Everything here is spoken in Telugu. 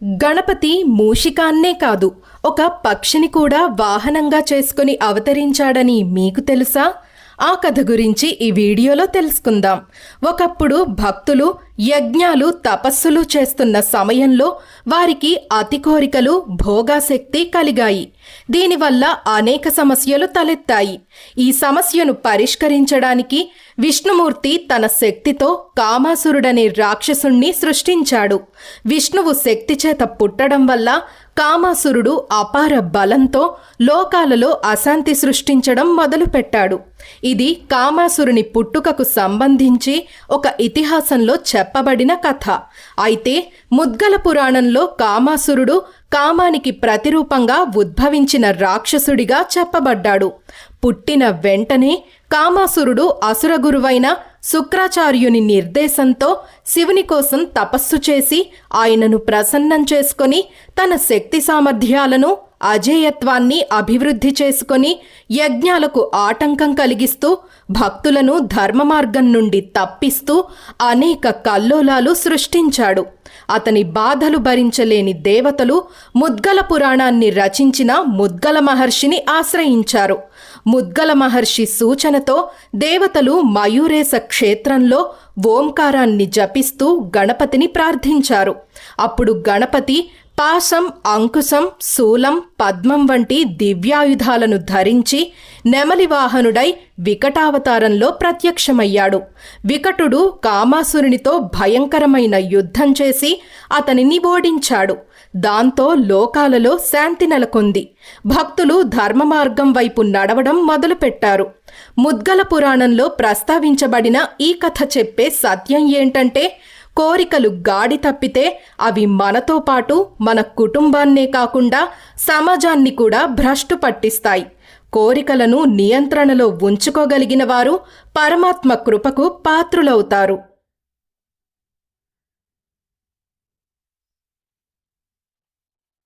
గణపతి మూషికాన్నే కాదు, ఒక పక్షిని కూడా వాహనంగా చేసుకుని అవతరించాడని మీకు తెలుసా? ఆ కథ గురించి ఈ వీడియోలో తెలుసుకుందాం. ఒకప్పుడు భక్తులు యజ్ఞాలు తపస్సులు చేస్తున్న సమయంలో వారికి అతి కోరికలు భోగాశక్తి కలిగాయి. దీనివల్ల అనేక సమస్యలు తలెత్తాయి. ఈ సమస్యను పరిష్కరించడానికి విష్ణుమూర్తి తన శక్తితో కామాసురుడనే రాక్షసుణ్ణి సృష్టించాడు. విష్ణువు శక్తి చేత పుట్టడం వల్ల కామాసురుడు అపార బలంతో లోకాలలో అశాంతి సృష్టించడం మొదలుపెట్టాడు. ఇది కామాసురుని పుట్టుకకు సంబంధించి ఒక ఇతిహాసంలో చెప్పబడిన కథ. అయితే ముద్గల పురాణంలో కామాసురుడు కామానికి ప్రతిరూపంగా ఉద్భవించిన రాక్షసుడిగా చెప్పబడ్డాడు. పుట్టిన వెంటనే కామాసురుడు అసురగురువైన శుక్రాచార్యుని నిర్దేశంతో శివుని కోసం తపస్సు చేసి ఆయనను ప్రసన్నం చేసుకొని తన శక్తి సామర్థ్యాలను అజేయత్వాన్ని అభివృద్ధి చేసుకొని యజ్ఞాలకు ఆటంకం కలిగిస్తూ భక్తులను ధర్మ మార్గం నుండి తప్పిస్తూ అనేక కల్లోలాలు సృష్టించాడు. అతని బాధలు భరించలేని దేవతలు ముద్గల పురాణాన్ని రచించిన ముద్గల మహర్షిని ఆశ్రయించారు. ముద్గల మహర్షి సూచనతో దేవతలు మయూరేశ క్షేత్రంలో ఓంకారాన్ని జపిస్తూ గణపతిని ప్రార్థించారు. అప్పుడు గణపతి పాశం, అంకుశం, శూలం, పద్మం వంటి దివ్యాయుధాలను ధరించి నెమలివాహనుడై వికటావతారంలో ప్రత్యక్షమయ్యాడు. వికటుడు కామాసురునితో భయంకరమైన యుద్ధం చేసి అతనిని ఓడించాడు. దాంతో లోకాలలో శాంతి నెలకొంది. భక్తులు ధర్మ మార్గం వైపు నడవడం మొదలుపెట్టారు. ముద్గల పురాణంలో ప్రస్తావించబడిన ఈ కథ చెప్పే సత్యం ఏంటంటే, కోరికలు గాడి తప్పితే అవి మనతో పాటు మన కుటుంబాన్నే కాకుండా సమాజాన్ని కూడా భ్రష్టు పట్టిస్తాయి. కోరికలను నియంత్రణలో ఉంచుకోగలిగిన వారు పరమాత్మ కృపకు పాత్రులవుతారు.